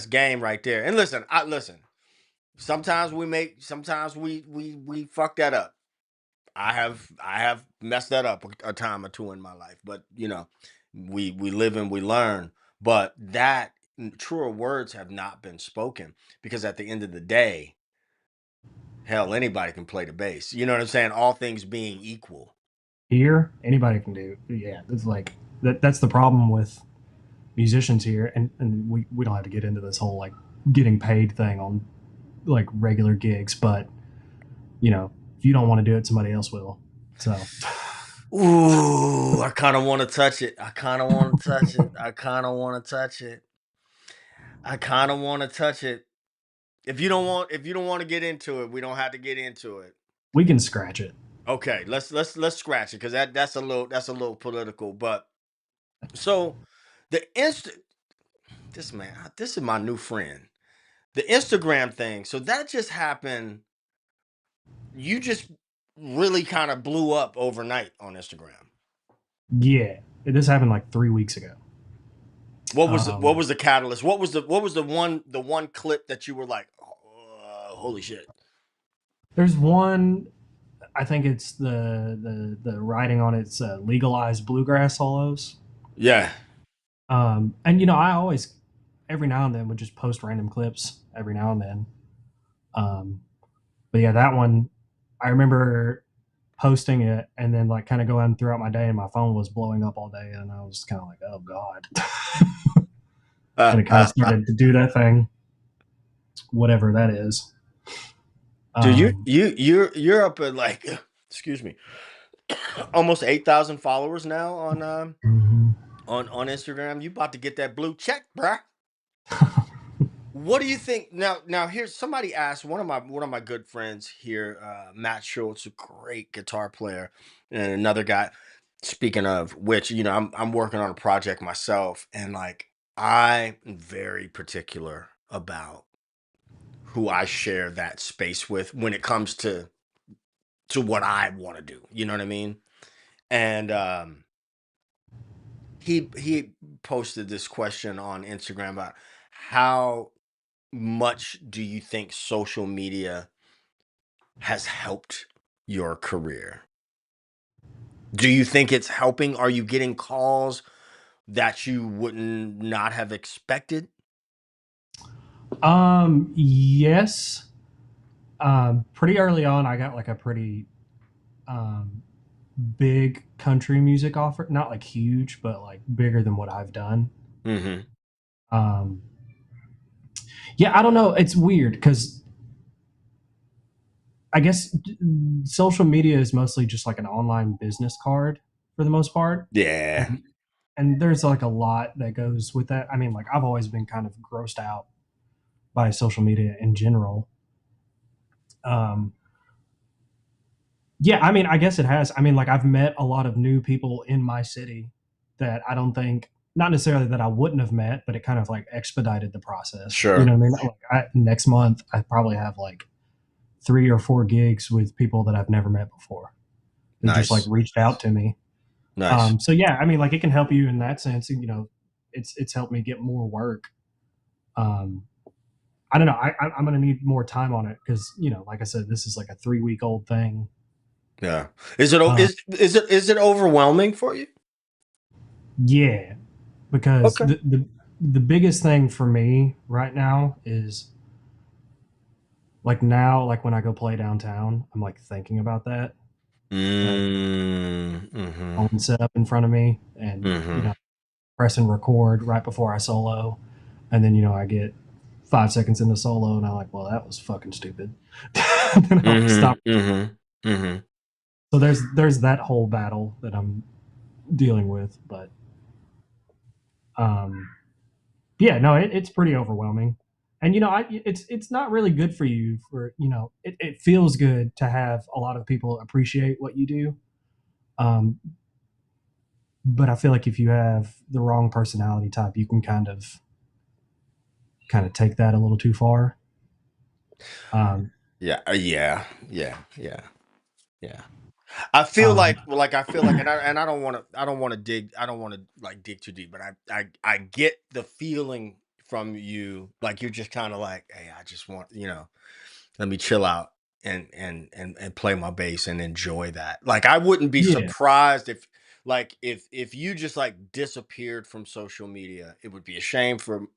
game right there. And listen, I listen. Sometimes we fuck that up. I have messed that up a time or two in my life, but we live and we learn. But that truer words have not been spoken because at the end of the day, hell, anybody can play the bass. You know what I'm saying? All things being equal. Here, anybody can do. Yeah, it's like that's the problem with musicians here, and we don't have to get into this whole like getting paid thing on like regular gigs, but if you don't want to do it, somebody else will. So Ooh, I kind of want to touch it. I kind of want to touch it. I kind of want to touch it. I kind of want to touch it. If you don't want to get into it, we don't have to get into it. we can scratch it. Okay, let's scratch it because that's a little political. But so the inst this man, this is my new friend. The Instagram thing. So that just happened. You just really kind of blew up overnight on Instagram. Yeah, this happened like 3 weeks ago. What was the catalyst? What was the one clip that you were like, holy shit? There's one. I think it's the writing on it's legalized bluegrass solos. Yeah. And I always every now and then would just post random clips every now and then. Um, but yeah, that one I remember posting it and then like kind of going throughout my day and my phone was blowing up all day and I was kind of like, oh god, and it kind of started to do that thing, whatever that is. Dude, you Um, you you're up at like excuse me, almost 8,000 followers now mhm. on Instagram. You about to get that blue check, bruh. What do you think now? Now, here's somebody asked one of my good friends here, Matt Schultz, a great guitar player, and another guy. Speaking of which, I'm working on a project myself, and like I am very particular about who I share that space with when it comes to what I want to do. You know what I mean? And he posted this question on Instagram about how much do you think social media has helped your career? Do you think it's helping? Are you getting calls that you wouldn't not have expected? Yes. Pretty early on, I got like a pretty um, big country music offer. Not like huge, but like bigger than what I've done. Hmm. Um, yeah, I don't know. It's weird because I guess social media is mostly just like an online business card for the most part. Yeah, And, and there's like a lot that goes with that. I mean, like I've always been kind of grossed out by social media in general. Um, yeah, I mean, I guess it has. I mean, like I've met a lot of new people in my city that I don't think, not necessarily that I wouldn't have met, but it kind of like expedited the process. You know sure. what I mean? Like next month, I probably have like 3 or 4 gigs with people that I've never met before. That just like Nice. reached out to me. Nice. So yeah, I mean, like it can help you in that sense. You know, it's helped me get more work. Um, I don't know. I'm gonna need more time on it because like I said, this is like a 3 week old thing. Yeah. Is it Uh, is it overwhelming for you? yeah, because Okay. the biggest thing for me right now is like now, like when I go play downtown, I'm like thinking about that. Like Mm, mm-hmm. phone set up in front of me, and Mm-hmm. press and record right before I solo, and then I get 5 seconds into solo, and I'm like, well, that was fucking stupid. Then I'll stop. Mm-hmm. Mm-hmm. Mm-hmm. So there's that whole battle that I'm dealing with, but um, yeah, no, it's pretty overwhelming, and it's not really good for you. For it feels good to have a lot of people appreciate what you do, um, but I feel like if you have the wrong personality type, you can kind of take that a little too far. Um, Yeah. Yeah. Yeah. Yeah. Yeah. I feel um, like, and I don't want to like dig too deep, but I get the feeling from you, like you're just kind of like, hey, I just want, let me chill out and play my bass and enjoy that. Like I wouldn't be yeah, surprised if you just like disappeared from social media. It would be a shame for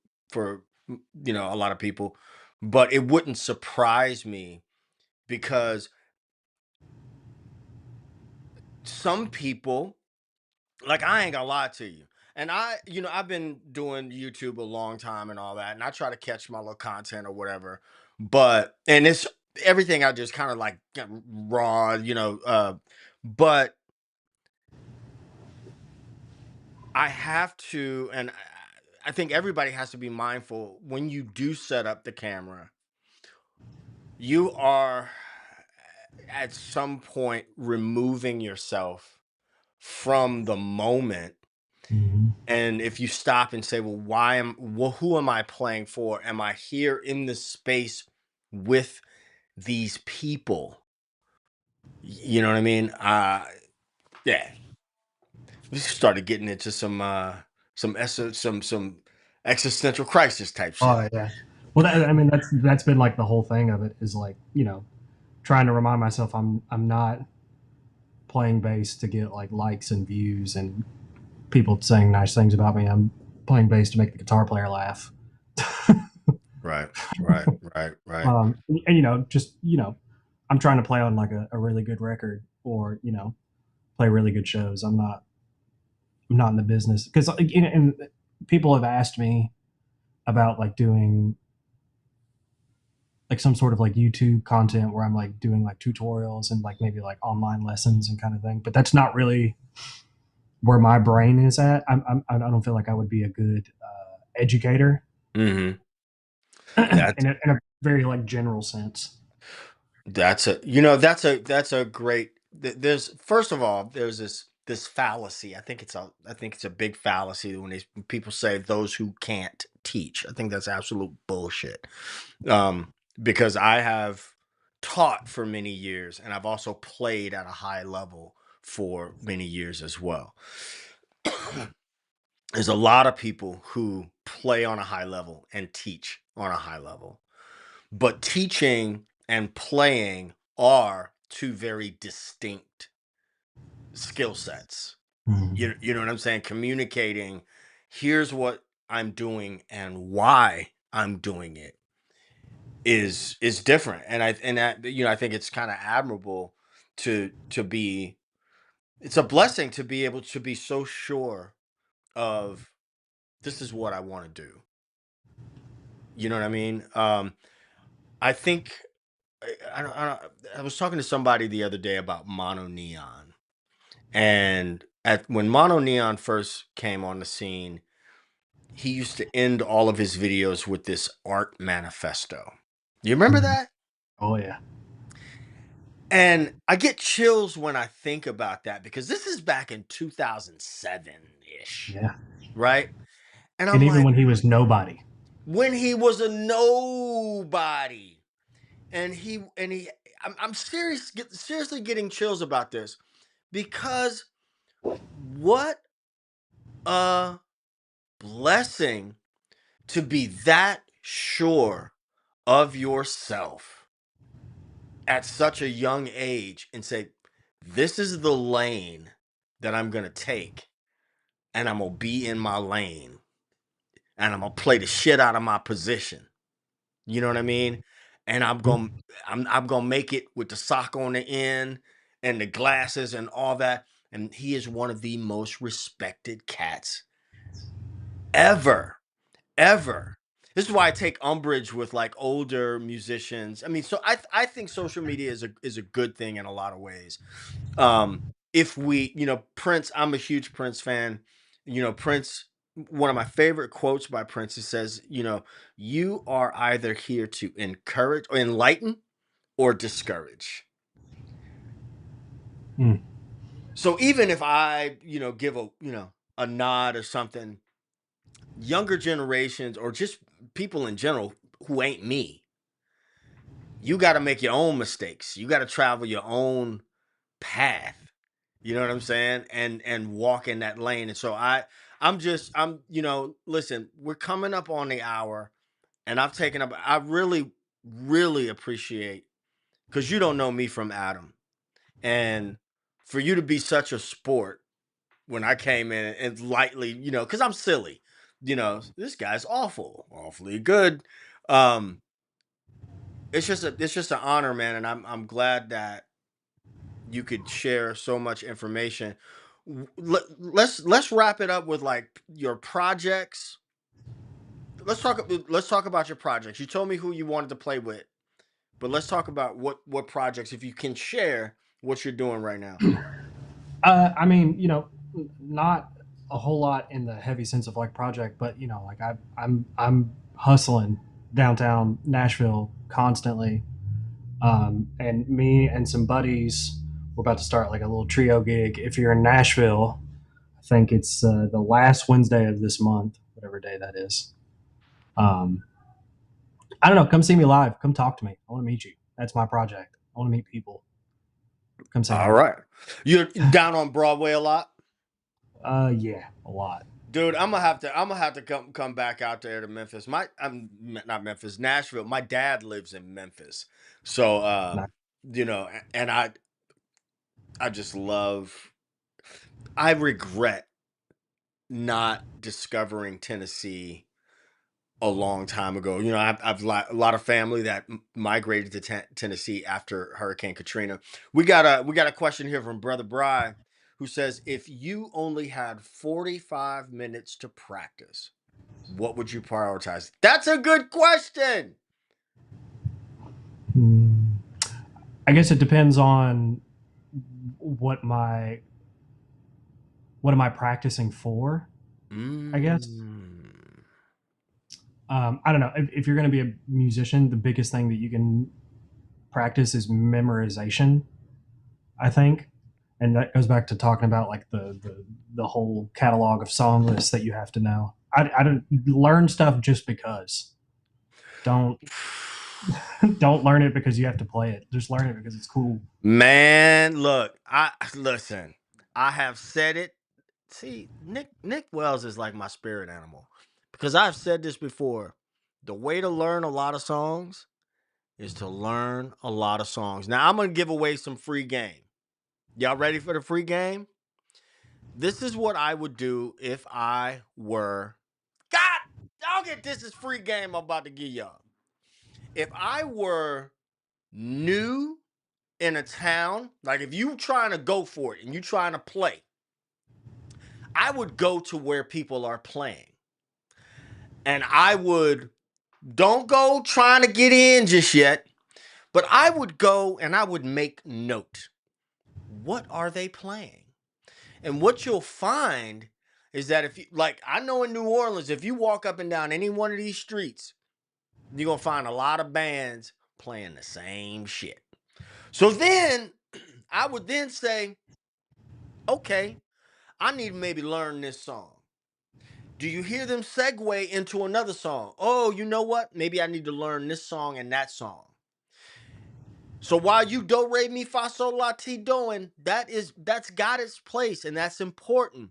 a lot of people, but it wouldn't surprise me because some people, like, I ain't gonna lie to you. And I've been doing YouTube a long time and all that, and I try to catch my little content or whatever. But and it's everything I just kind of like raw, but I have to, and I think everybody has to be mindful when you do set up the camera, you are at some point removing yourself from the moment. mhm, And if you stop and say, who am I playing for? Am I here in this space with these people? You know what I mean? Yeah. We started getting into some existential crisis type shit. oh yeah. Well, I mean, that's been like the whole thing of it is like trying to remind myself I'm not playing bass to get like likes and views and people saying nice things about me. I'm playing bass to make the guitar player laugh. Right. Right. Right. Right. And just I'm trying to play on like a really good record, or play really good shows. I'm not in the business because and people have asked me about like doing like some sort of like YouTube content where I'm like doing like tutorials and like maybe like online lessons and kind of thing. But that's not really where my brain is at. I don't feel like I would be a good educator Mm-hmm. That's in a very like general sense. that's a that's a great there's first of all there's this fallacy. I think it's a big fallacy when when people say those who can't teach. I think that's absolute bullshit. Um because I have taught for many years and I've also played at a high level for many years as well. There's a lot of people who play on a high level and teach on a high level. But teaching and playing are two very distinct skill sets. Mm. You know what I'm saying? Communicating, here's what I'm doing and why I'm doing it is different. And that I think it's kind of admirable to be it's a blessing to be able to be so sure of this is what I want to do. You know what I mean? I think I was talking to somebody the other day about mono neon, and at when mono neon first came on the scene, he used to end all of his videos with this art manifesto. You remember Mm. that? Oh yeah, And I get chills when I think about that because this is back in 2007 ish, yeah. right? And And I'm even like, when he was nobody. when he was a nobody, and he, I'm seriously getting chills about this because what a blessing to be that sure of yourself at such a young age and say, this is the lane that I'm going to take, and I'm going to be in my lane, and I'm going to play the shit out of my position. You know what I mean? And I'm going to make it with the sock on the end and the glasses and all that. And he is one of the most respected cats ever. Ever. This is why I take umbrage with like older musicians. I mean, so I think social media is a good thing in a lot of ways. If we, Prince, I'm a huge Prince fan. Prince, one of my favorite quotes by Prince, it says, you are either here to encourage or enlighten or discourage. Mm. So even if I, give a nod or something, younger generations or just people in general who ain't me, you got to make your own mistakes. You got to travel your own path. You know what I'm saying? And walk in that lane. And so listen, we're coming up on the hour and I've taken up I really really appreciate cuz you don't know me from Adam. And for you to be such a sport when I came in and lightly, cuz I'm silly. This guy's awfully good. Um it's just an honor, man, and I'm glad that you could share so much information. Let's wrap it up with like your projects. Let's talk about your projects. You told me who you wanted to play with, but let's talk about what projects, if you can share what you're doing right now. I mean, not a whole lot in the heavy sense of like project, but like I'm hustling downtown Nashville constantly, and me and some buddies we're about to start like a little trio gig. If you're in Nashville, I think it's the last Wednesday of this month, whatever day that is. Um, I don't know. Come see me live. Come talk to me. I want to meet you. That's my project. I want to meet people. Come say All hi. right, you're down on Broadway a lot, Yeah, a lot. dude. I'm gonna have to come back out there to Memphis. I'm not Memphis, Nashville. My dad lives in Memphis, so Not, and I just love. I regret not discovering Tennessee a long time ago. You know, I've a lot of family that migrated to Tennessee after Hurricane Katrina. We got a question here from Brother Bry, who says, if you only had 45 minutes to practice, what would you prioritize? That's a good question. Hmm. I guess it depends on what my what am I practicing for. I guess Mm. I don't know if you're going to be a musician. The biggest thing that you can practice is memorization. I think, and that goes back to talking about like the whole catalog of song lists that you have to know. I don't learn stuff just because. Don't don't learn it because you have to play it. Just learn it because it's cool. Man, look, I listen. I have said it. See, Nick Wells is like my spirit animal because I've said this before. The way to learn a lot of songs is to learn a lot of songs. Now, I'm going to give away some free game. Y'all ready for the free game? This is what I would do if I were God, y'all get this is free game I'm about to give y'all. If I were new in a town, like if you trying to go for it and you trying to play, I would go to where people are playing. And I would don't go trying to get in just yet, but I would go and I would make note. What are they playing? And what you'll find is that if you like, I know in New Orleans, if you walk up and down any one of these streets, you're gonna find a lot of bands playing the same shit. So then I would then say, okay, I need to maybe learn this song. Do you hear them segue into another song? Oh, you know what? Maybe I need to learn this song and that song. So while you do re mi fa sol la ti doing, that's got its place and that's important.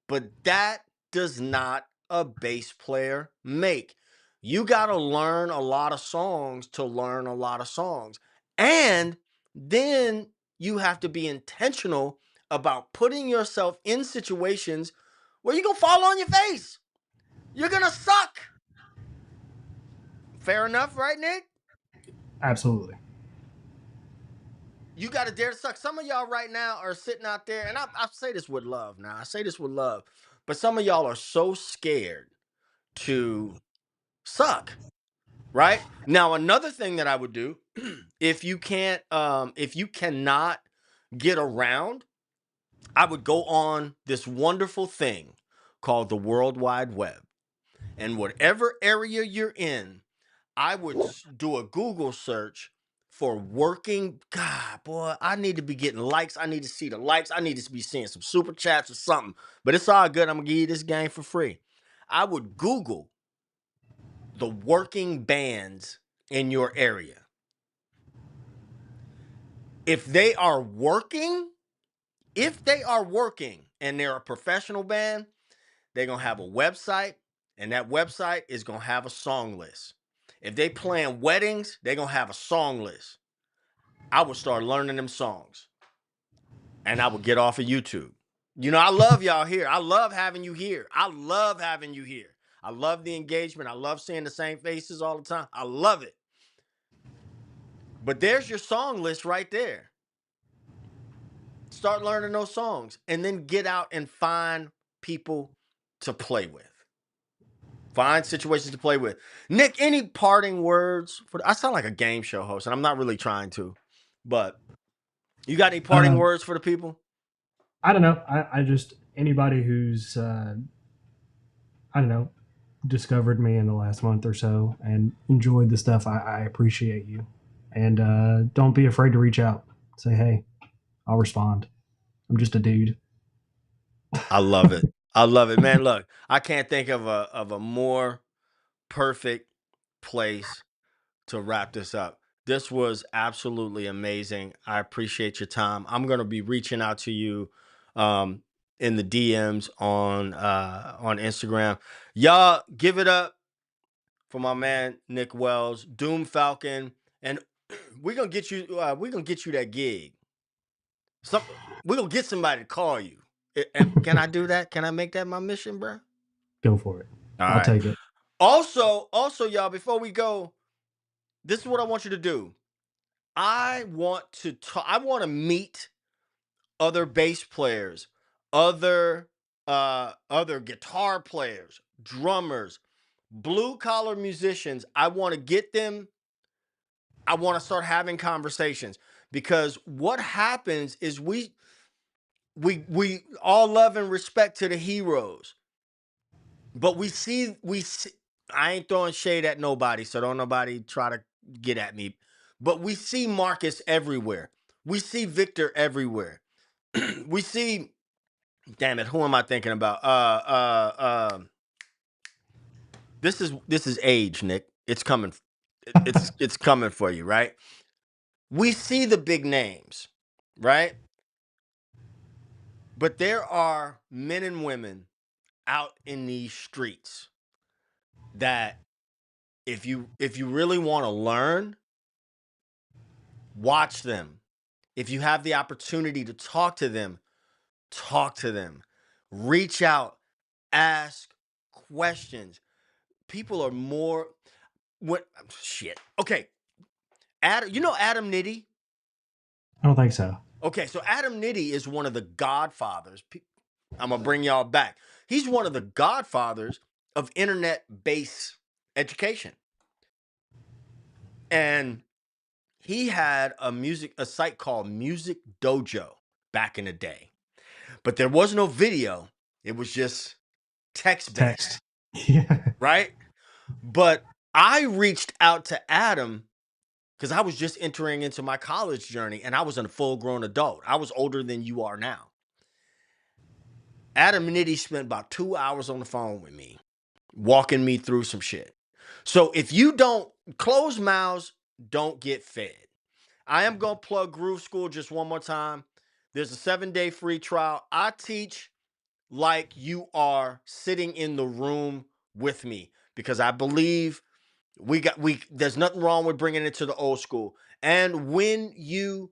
But that does not a bass player make. You got to learn a lot of songs to learn a lot of songs. And then you have to be intentional about putting yourself in situations where you're going to fall on your face. You're going to suck. Fair enough, right, Nick? Absolutely. You got to dare to suck. Some of y'all right now are sitting out there, and I say this with love now. I say this with love, but some of y'all are so scared to suck, right? Now, another thing that I would do, if you cannot get around, I would go on this wonderful thing called the World Wide Web. And whatever area you're in, I would do a Google search for working. God, boy, I need to be getting likes. I need to see the likes. I need to be seeing some super chats or something. But it's all good. I'm gonna give you this game for free. I would Google the working bands in your area. If they are working, if they are working and they're a professional band, they're gonna have a website, and that website is gonna have a song list. If they playing weddings, they're gonna have a song list. I would start learning them songs and I would get off of YouTube. You know, I love y'all here. I love having you here. I love having you here. I love the engagement. I love seeing the same faces all the time. I love it. But there's your song list right there. Start learning those songs and then get out and find people to play with. Find situations to play with. Nick, any parting words for I sound like a game show host and I'm not really trying to. But you got any parting Uh, words for the people? I don't know. I just anybody who's I don't know discovered me in the last month or so and enjoyed the stuff. I appreciate you, and don't be afraid to reach out. Say hey, I'll respond. I'm just a dude. I love it. I love it. Man, look, I can't think of a more perfect place to wrap this up. This was absolutely amazing. I appreciate your time. I'm gonna be reaching out to you um, in the DMs on Instagram. Y'all give it up for my man Nick Wells, Doom Falcon, and we're gonna get you that gig. Some we're gonna get somebody to call you. Can I do that? Can I make that my mission, bro? Go for it. All I'll right. take it. Also, y'all, before we go, this is what I want you to do. I want to talk, I want to meet other bass players, other guitar players, drummers, blue collar musicians. I want to get them. I want to start having conversations, because what happens is we all love and respect to the heroes, but we see I ain't throwing shade at nobody, so don't nobody try to get at me. But we see Marcus everywhere. We see Victor everywhere. We see, damn it, who am I thinking about? This is age, Nick. It's coming. It's coming for you, right? We see the big names, right? But there are men and women out in these streets that, if you really want to learn, watch them. If you have the opportunity to talk to them, talk to them. Reach out, ask questions. People are more, what shit. Okay. Adam, you know Adam Nitty? I don't think so. Okay, so Adam Nitty is one of the godfathers. I'm gonna bring y'all back. He's one of the godfathers of internet-based education. And he had a site called Music Dojo back in the day. But there was no video. It was just text-based, Text. Yeah. right? But I reached out to Adam because I was just entering into my college journey, and I was a full-grown adult. I was older than you are now. Adam Nitty spent about 2 hours on the phone with me, walking me through some shit. So if you don't, close mouths don't get fed. I am going to plug Groove School just one more time. There's a 7-day free trial. I teach like you are sitting in the room with me, because I believe there's nothing wrong with bringing it to the old school. And when you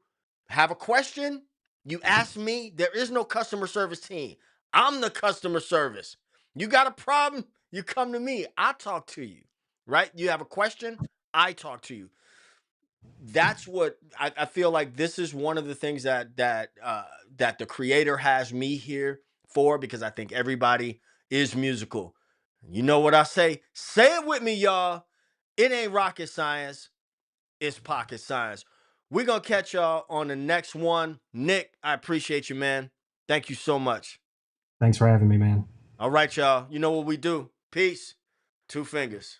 have a question, you ask me. There is no customer service team. I'm the customer service. You got a problem, you come to me. I talk to you, right? You have a question, I talk to you. That's what I feel like. This is one of the things that the creator has me here for, because I think everybody is musical. You know what I say? Say it with me, y'all. It ain't rocket science, it's pocket science. We're gonna catch y'all on the next one. Nick, I appreciate you, man. Thank you so much. Thanks for having me, man. All right, y'all. You know what we do. Peace. Two fingers.